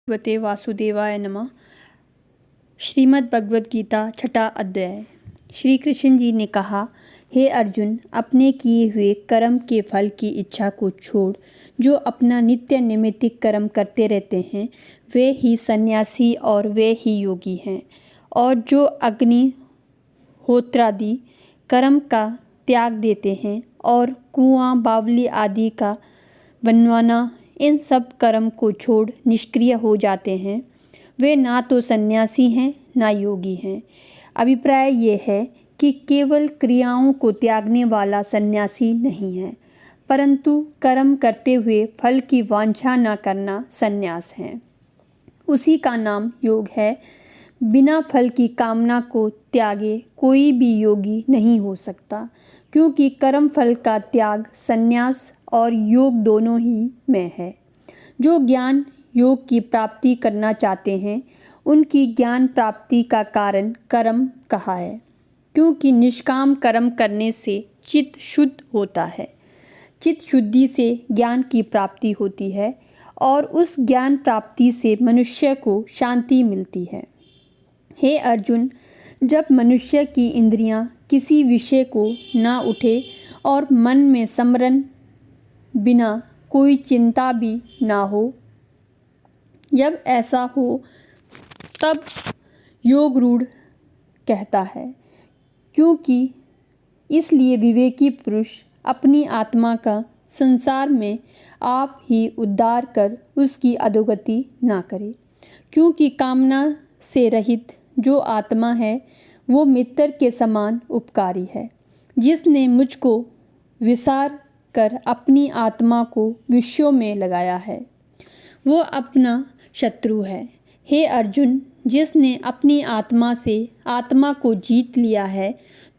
भगवते वासुदेवाय नमः। श्रीमद् भगवद गीता छठा अध्याय। श्री कृष्ण जी ने कहा, हे अर्जुन, अपने किए हुए कर्म के फल की इच्छा को छोड़ जो अपना नित्य नैमित्तिक कर्म करते रहते हैं वे ही सन्यासी और वे ही योगी हैं। और जो अग्निहोत्रादि कर्म का त्याग देते हैं और कुआं बावली आदि का बनवाना, इन सब कर्म को छोड़ निष्क्रिय हो जाते हैं, वे ना तो सन्यासी हैं ना योगी हैं। अभिप्राय ये है कि केवल क्रियाओं को त्यागने वाला सन्यासी नहीं है, परंतु कर्म करते हुए फल की वांछा न करना सन्यास है। उसी का नाम योग है। बिना फल की कामना को त्यागे कोई भी योगी नहीं हो सकता, क्योंकि कर्म फल का त्याग सन्यास और योग दोनों ही में है। जो ज्ञान योग की प्राप्ति करना चाहते हैं, उनकी ज्ञान प्राप्ति का कारण कर्म कहा है, क्योंकि निष्काम कर्म करने से चित्त शुद्ध होता है। चित्त शुद्धि से ज्ञान की प्राप्ति होती है और उस ज्ञान प्राप्ति से मनुष्य को शांति मिलती है। हे अर्जुन, जब मनुष्य की इंद्रियां किसी विषय को ना उठे और मन में स्मरण बिना कोई चिंता भी ना हो, जब ऐसा हो तब योग रूढ़ कहता है। क्योंकि इसलिए विवेकी पुरुष अपनी आत्मा का संसार में आप ही उद्धार कर उसकी अधोगति ना करे। क्योंकि कामना से रहित जो आत्मा है वो मित्र के समान उपकारी है। जिसने मुझको विसार कर अपनी आत्मा को विषयों में लगाया है, वो अपना शत्रु है। हे अर्जुन, जिसने अपनी आत्मा से आत्मा को जीत लिया है,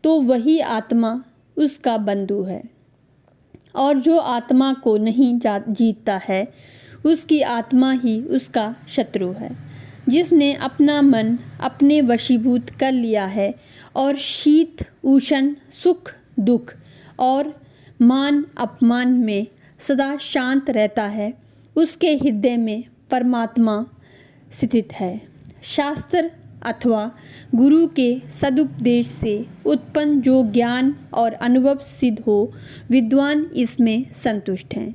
तो वही आत्मा उसका बंधु है। और जो आत्मा को नहीं जीतता है, उसकी आत्मा ही उसका शत्रु है। जिसने अपना मन अपने वशीभूत कर लिया है और शीत उष्ण सुख दुख और मान अपमान में सदा शांत रहता है, उसके हृदय में परमात्मा स्थित है। शास्त्र अथवा गुरु के सदुपदेश से उत्पन्न जो ज्ञान और अनुभव सिद्ध हो, विद्वान इसमें संतुष्ट हैं।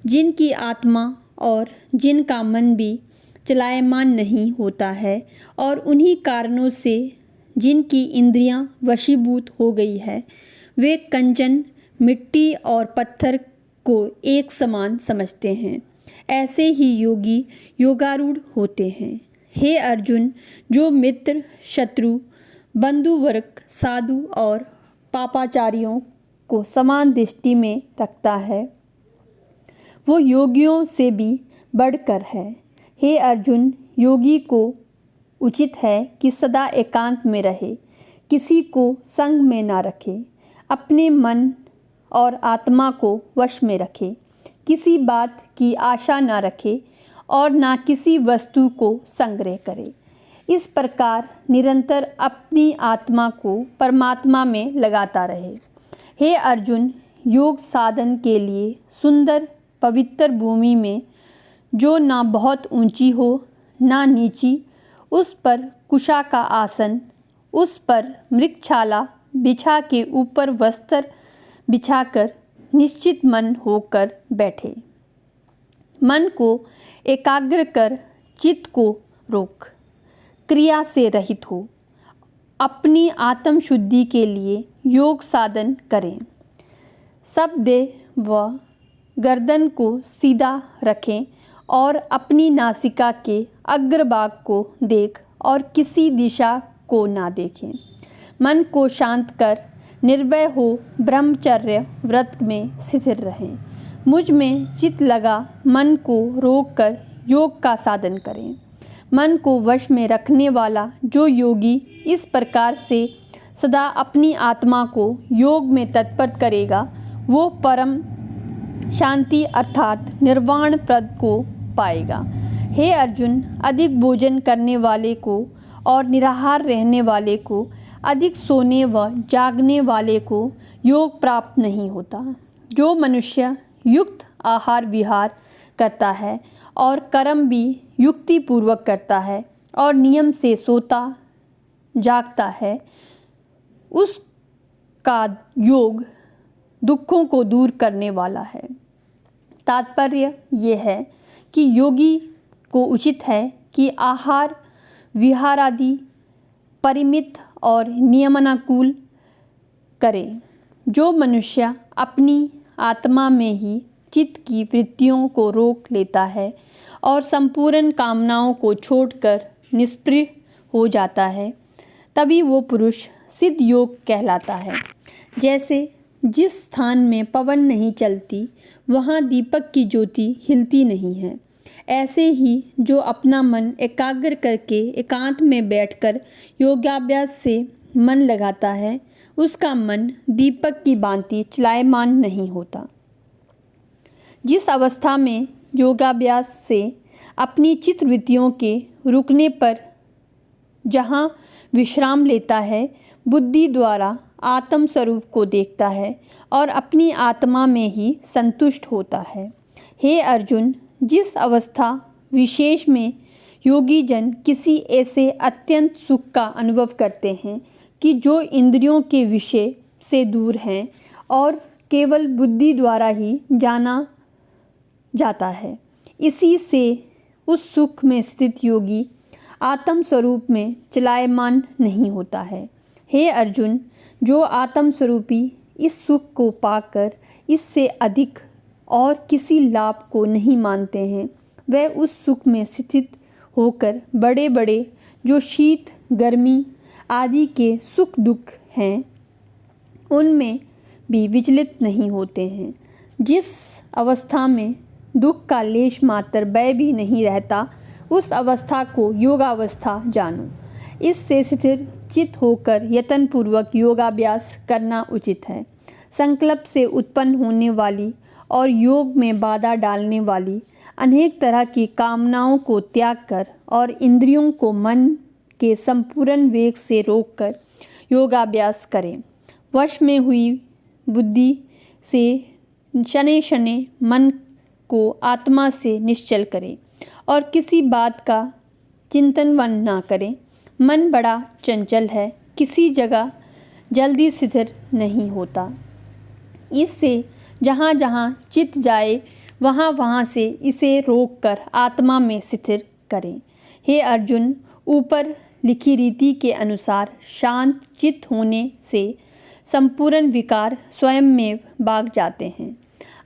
जिनकी आत्मा और जिनका मन भी चलायमान नहीं होता है और उन्हीं कारणों से जिनकी इंद्रियां वशीभूत हो गई है, वे कंचन मिट्टी और पत्थर को एक समान समझते हैं। ऐसे ही योगी योगारूढ़ होते हैं। हे अर्जुन, जो मित्र शत्रु बंधु वर्ग साधु और पापाचारियों को समान दृष्टि में रखता है, वो योगियों से भी बढ़कर है। हे अर्जुन, योगी को उचित है कि सदा एकांत में रहे, किसी को संग में ना रखे, अपने मन और आत्मा को वश में रखे, किसी बात की आशा ना रखे और ना किसी वस्तु को संग्रह करे। इस प्रकार निरंतर अपनी आत्मा को परमात्मा में लगाता रहे। हे अर्जुन, योग साधन के लिए सुंदर पवित्र भूमि में जो ना बहुत ऊंची हो ना नीची, उस पर कुशा का आसन, उस पर मृगछाला बिछा के ऊपर वस्त्र बिछाकर निश्चित मन होकर बैठे। मन को एकाग्र कर चित्त को रोक, क्रिया से रहित हो, अपनी आत्म शुद्धि के लिए योग साधन करें। सब देह व गर्दन को सीधा रखें और अपनी नासिका के अग्रभाग को देख और किसी दिशा को ना देखें। मन को शांत कर निर्भय हो ब्रह्मचर्य व्रत में स्थिर रहें। मुझ में चित्त लगा मन को रोक कर योग का साधन करें। मन को वश में रखने वाला जो योगी इस प्रकार से सदा अपनी आत्मा को योग में तत्पर करेगा, वो परम शांति अर्थात निर्वाण पद को पाएगा। हे अर्जुन, अधिक भोजन करने वाले को और निराहार रहने वाले को, अधिक सोने व जागने वाले को योग प्राप्त नहीं होता। जो मनुष्य युक्त आहार विहार करता है और कर्म भी युक्तिपूर्वक करता है और नियम से सोता जागता है, उसका योग दुखों को दूर करने वाला है। तात्पर्य ये है कि योगी को उचित है कि आहार विहार आदि परिमित और नियमानुकूल करे। जो मनुष्य अपनी आत्मा में ही चित्त की वृत्तियों को रोक लेता है और संपूर्ण कामनाओं को छोड़कर निष्क्रिय हो जाता है, तभी वो पुरुष सिद्ध योग कहलाता है। जैसे जिस स्थान में पवन नहीं चलती वहाँ दीपक की ज्योति हिलती नहीं है, ऐसे ही जो अपना मन एकाग्र करके एकांत में बैठकर योगाभ्यास से मन लगाता है, उसका मन दीपक की भांति चलायमान नहीं होता। जिस अवस्था में योगाभ्यास से अपनी चित्तवृत्तियों के रुकने पर जहाँ विश्राम लेता है, बुद्धि द्वारा आत्म स्वरूप को देखता है और अपनी आत्मा में ही संतुष्ट होता है। हे अर्जुन, जिस अवस्था विशेष में योगी जन किसी ऐसे अत्यंत सुख का अनुभव करते हैं कि जो इंद्रियों के विषय से दूर हैं और केवल बुद्धि द्वारा ही जाना जाता है, इसी से उस सुख में स्थित योगी आत्म स्वरूप में चलायमान नहीं होता है। हे अर्जुन, जो आत्म स्वरूपी इस सुख को पाकर इससे अधिक और किसी लाभ को नहीं मानते हैं, वह उस सुख में स्थित होकर बड़े बड़े जो शीत गर्मी आदि के सुख दुख हैं, उनमें भी विचलित नहीं होते हैं। जिस अवस्था में दुख का लेश मात्र भय भी नहीं रहता, उस अवस्था को योगावस्था जानो। इससे स्थिर चित होकर यत्नपूर्वक योगाभ्यास करना उचित है। संकल्प से उत्पन्न होने वाली और योग में बाधा डालने वाली अनेक तरह की कामनाओं को त्याग कर और इंद्रियों को मन के संपूर्ण वेग से रोककर योगाभ्यास करें। वश में हुई बुद्धि से शनै शनै मन को आत्मा से निश्चल करें और किसी बात का चिंतन ना करें। मन बड़ा चंचल है, किसी जगह जल्दी स्थिर नहीं होता। इससे जहाँ जहाँ चित जाए वहाँ वहाँ से इसे रोककर आत्मा में स्थिर करें। हे अर्जुन, ऊपर लिखी रीति के अनुसार शांत चित्त होने से संपूर्ण विकार स्वयं में भाग जाते हैं।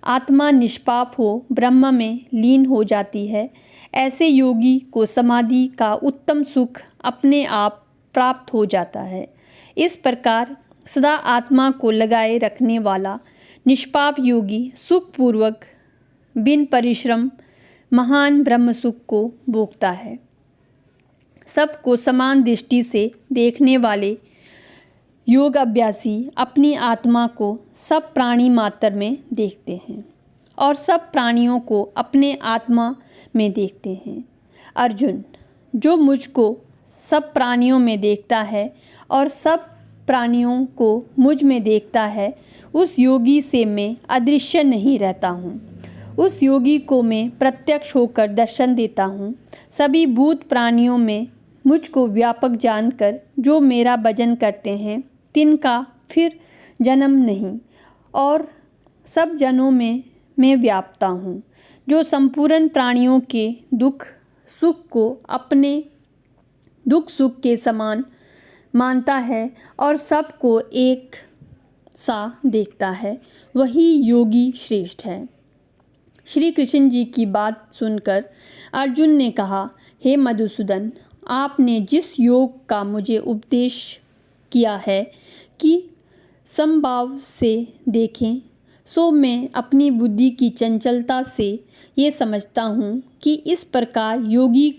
आत्मा निष्पाप हो ब्रह्म में लीन हो जाती है। ऐसे योगी को समाधि का उत्तम सुख अपने आप प्राप्त हो जाता है। इस प्रकार सदा आत्मा को लगाए रखने वाला निष्पाप योगी सुखपूर्वक बिन परिश्रम महान ब्रह्म सुख को भोगता है। सबको समान दृष्टि से देखने वाले योग अभ्यासी अपनी आत्मा को सब प्राणी मात्र में देखते हैं और सब प्राणियों को अपने आत्मा में देखते हैं। अर्जुन, जो मुझको सब प्राणियों में देखता है और सब प्राणियों को मुझ में देखता है, उस योगी से मैं अदृश्य नहीं रहता हूँ। उस योगी को मैं प्रत्यक्ष होकर दर्शन देता हूँ। सभी भूत प्राणियों में मुझको व्यापक जानकर जो मेरा भजन करते हैं, तिनका फिर जन्म नहीं और सब जनों में मैं व्यापता हूँ। जो संपूर्ण प्राणियों के दुख सुख को अपने दुख सुख के समान मानता है और सबको एक सा देखता है, वही योगी श्रेष्ठ है। श्री कृष्ण जी की बात सुनकर अर्जुन ने कहा, हे मधुसूदन, आपने जिस योग का मुझे उपदेश किया है कि समभाव से देखें, सो मैं अपनी बुद्धि की चंचलता से ये समझता हूँ कि इस प्रकार योगी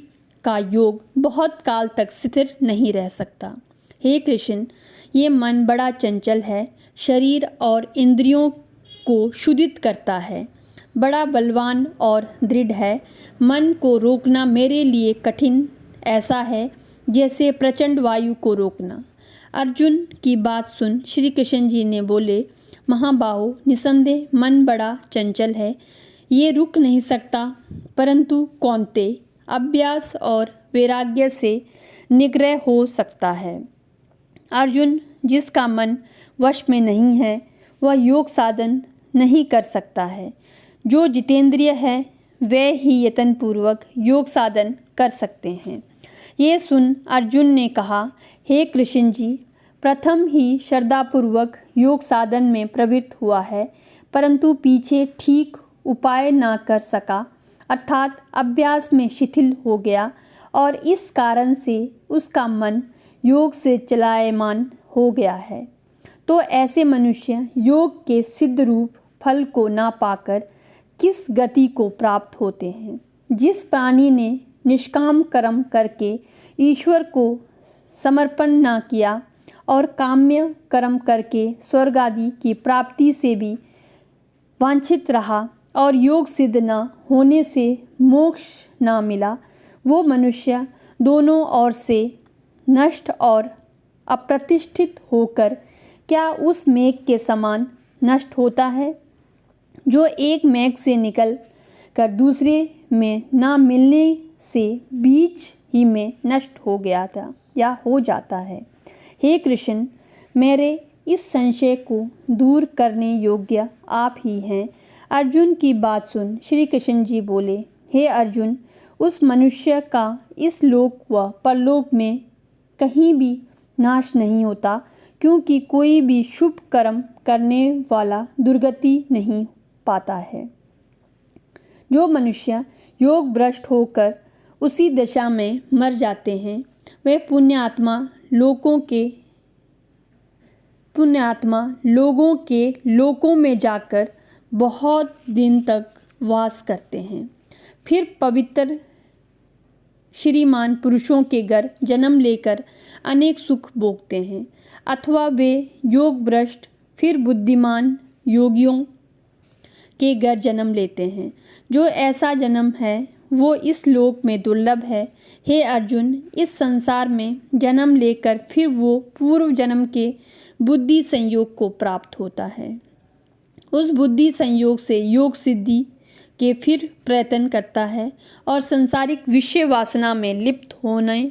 का योग बहुत काल तक स्थिर नहीं रह सकता। हे कृष्ण, ये मन बड़ा चंचल है, शरीर और इंद्रियों को शुद्धित करता है, बड़ा बलवान और दृढ़ है। मन को रोकना मेरे लिए कठिन ऐसा है जैसे प्रचंड वायु को रोकना। अर्जुन की बात सुन श्री कृष्ण जी ने बोले, महाबाहो, निसंदेह मन बड़ा चंचल है, ये रुक नहीं सकता, परंतु कौन्तेय, अभ्यास और वैराग्य से निग्रह हो सकता है। अर्जुन, जिसका मन वश में नहीं है वह योग साधन नहीं कर सकता है। जो जितेंद्रिय है वे ही यत्नपूर्वक योग साधन कर सकते हैं। ये सुन अर्जुन ने कहा, हे कृष्ण जी, प्रथम ही श्रद्धापूर्वक योग साधन में प्रवृत्त हुआ है, परंतु पीछे ठीक उपाय ना कर सका, अर्थात अभ्यास में शिथिल हो गया और इस कारण से उसका मन योग से चलायमान हो गया है। तो ऐसे मनुष्य योग के सिद्ध रूप फल को ना पाकर किस गति को प्राप्त होते हैं। जिस प्राणी ने निष्काम कर्म करके ईश्वर को समर्पण ना किया और काम्य कर्म करके स्वर्ग आदि की प्राप्ति से भी वांछित रहा और योग सिद्ध न होने से मोक्ष न मिला, वो मनुष्य दोनों ओर से नष्ट और अप्रतिष्ठित होकर क्या उस मेघ के समान नष्ट होता है, जो एक मेघ से निकल कर दूसरे में न मिलने से बीच ही में नष्ट हो गया था या हो जाता है। हे कृष्ण, मेरे इस संशय को दूर करने योग्य आप ही हैं। अर्जुन की बात सुन श्री कृष्ण जी बोले, हे अर्जुन, उस मनुष्य का इस लोक व परलोक में कहीं भी नाश नहीं होता, क्योंकि कोई भी शुभ कर्म करने वाला दुर्गति नहीं पाता है। जो मनुष्य योग भ्रष्ट होकर उसी दशा में मर जाते हैं, वे पुण्यात्मा लोगों के लोकों में जाकर बहुत दिन तक वास करते हैं। फिर पवित्र श्रीमान पुरुषों के घर जन्म लेकर अनेक सुख भोगते हैं, अथवा वे योग भ्रष्ट फिर बुद्धिमान योगियों के घर जन्म लेते हैं। जो ऐसा जन्म है वो इस लोक में दुर्लभ है। हे अर्जुन, इस संसार में जन्म लेकर फिर वो पूर्व जन्म के बुद्धि संयोग को प्राप्त होता है। उस बुद्धि संयोग से योग सिद्धि के फिर प्रयत्न करता है और संसारिक विषय वासना में लिप्त होने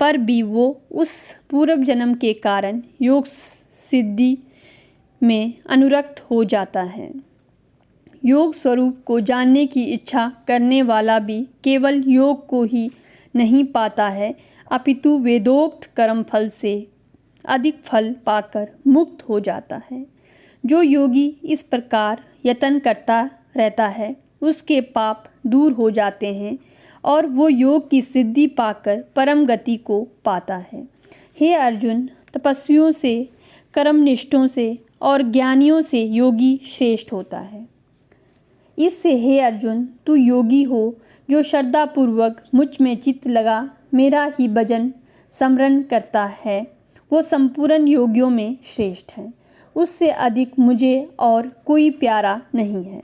पर भी वो उस पूर्व जन्म के कारण योग सिद्धि में अनुरक्त हो जाता है। योग स्वरूप को जानने की इच्छा करने वाला भी केवल योग को ही नहीं पाता है, अपितु वेदोक्त कर्म फल से अधिक फल पाकर मुक्त हो जाता है। जो योगी इस प्रकार यत्न करता रहता है, उसके पाप दूर हो जाते हैं और वो योग की सिद्धि पाकर परम गति को पाता है। हे अर्जुन, तपस्वियों से, कर्मनिष्ठों से और ज्ञानियों से योगी श्रेष्ठ होता है। इससे हे अर्जुन, तू योगी हो जो श्रद्धापूर्वक मुझ में चित्त लगा मेरा ही भजन स्मरण करता है, वो संपूर्ण योगियों में श्रेष्ठ है। उससे अधिक मुझे और कोई प्यारा नहीं है।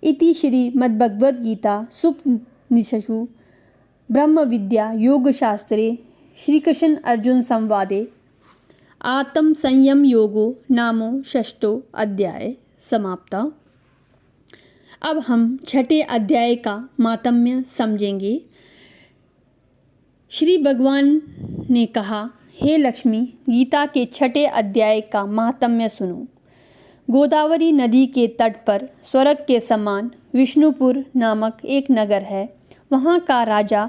इति श्री मद्भगवद गीता सुपनिषत्सु ब्रह्म विद्या योग शास्त्रे श्री कृष्ण अर्जुन संवादे आत्म संयम योगो नामो षष्ठो अध्याय समाप्ता। अब हम छठे अध्याय का मातम्य समझेंगे। श्री भगवान ने कहा, हे लक्ष्मी, गीता के छठे अध्याय का महात्म्य सुनो। गोदावरी नदी के तट पर स्वर्ग के समान विष्णुपुर नामक एक नगर है। वहाँ का राजा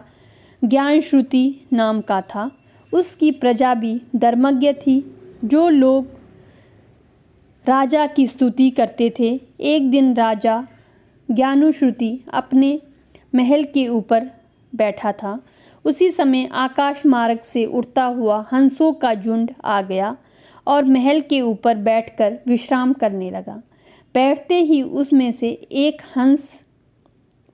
ज्ञानश्रुति नाम का था। उसकी प्रजा भी धर्मज्ञ थी। जो लोग राजा की स्तुति करते थे। एक दिन राजा ज्ञानश्रुति अपने महल के ऊपर बैठा था। उसी समय आकाश मार्ग से उड़ता हुआ हंसों का झुंड आ गया और महल के ऊपर बैठकर विश्राम करने लगा। बैठते ही उसमें से एक हंस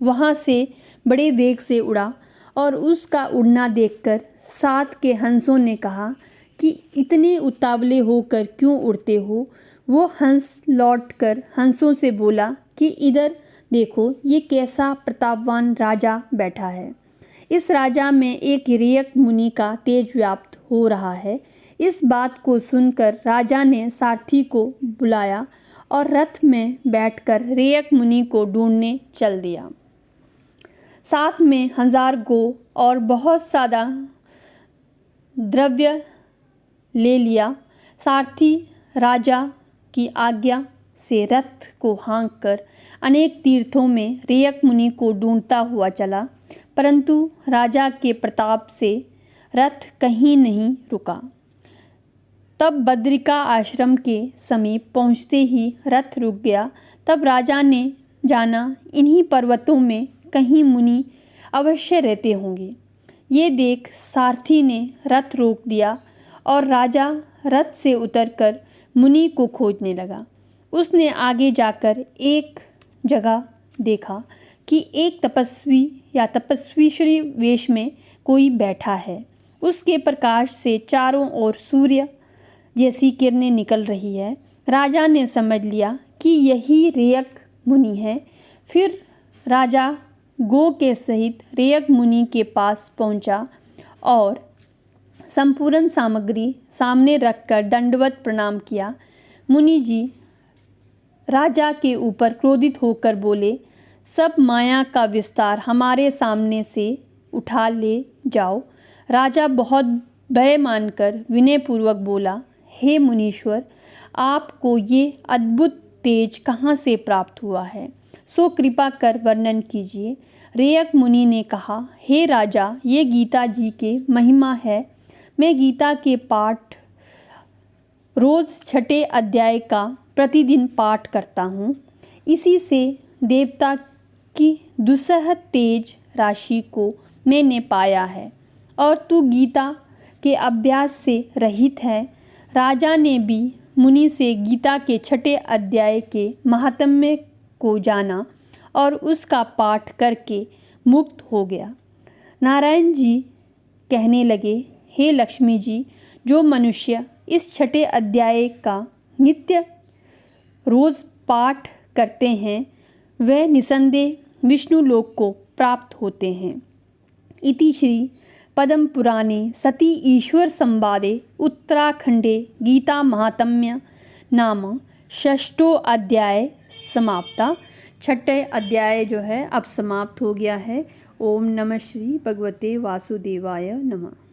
वहाँ से बड़े वेग से उड़ा और उसका उड़ना देखकर साथ के हंसों ने कहा कि इतने उतावले होकर क्यों उड़ते हो। वो हंस लौटकर हंसों से बोला कि इधर देखो, ये कैसा प्रतापवान राजा बैठा है। इस राजा में एक रेयक मुनि का तेज व्याप्त हो रहा है। इस बात को सुनकर राजा ने सारथी को बुलाया और रथ में बैठकर रेयक मुनि को ढूंढने चल दिया। साथ में 1000 गो और बहुत सारा द्रव्य ले लिया। सारथी राजा की आज्ञा से रथ को हाँककर अनेक तीर्थों में रेयक मुनि को ढूंढता हुआ चला, परंतु राजा के प्रताप से रथ कहीं नहीं रुका। तब बद्रिका आश्रम के समीप पहुँचते ही रथ रुक गया। तब राजा ने जाना इन्हीं पर्वतों में कहीं मुनि अवश्य रहते होंगे। ये देख सारथी ने रथ रोक दिया और राजा रथ से उतरकर मुनि को खोजने लगा। उसने आगे जाकर एक जगह देखा कि एक तपस्वी या तपस्वीश्वरी वेश में कोई बैठा है। उसके प्रकाश से चारों ओर सूर्य जैसी किरणें निकल रही है। राजा ने समझ लिया कि यही रेयक मुनि है। फिर राजा गो के सहित रेयक मुनि के पास पहुंचा और संपूर्ण सामग्री सामने रखकर दंडवत प्रणाम किया। मुनि जी राजा के ऊपर क्रोधित होकर बोले, सब माया का विस्तार हमारे सामने से उठा ले जाओ। राजा बहुत भय मानकर विनयपूर्वक बोला, हे मुनीश्वर, आपको ये अद्भुत तेज कहाँ से प्राप्त हुआ है, सो कृपा कर वर्णन कीजिए। रेयक मुनि ने कहा, हे राजा, ये गीता जी के महिमा है। मैं गीता के पाठ रोज 6 अध्याय का प्रतिदिन पाठ करता हूँ। इसी से देवता की दुसह तेज राशि को मैंने पाया है और तू गीता के अभ्यास से रहित है। राजा ने भी मुनि से गीता के 6 अध्याय के महात्म्य को जाना और उसका पाठ करके मुक्त हो गया। नारायण जी कहने लगे, हे लक्ष्मी जी, जो मनुष्य इस 6 अध्याय का नित्य रोज पाठ करते हैं वह निसंदेह विष्णु लोक को प्राप्त होते हैं। इति श्री पद्म पुराणे सती ईश्वर संवादे उत्तराखंडे गीता महात्म्य नाम 6 अध्याय समाप्ता। 6 अध्याय जो है अब समाप्त हो गया है। ओम नमः श्री भगवते वासुदेवाय नमः।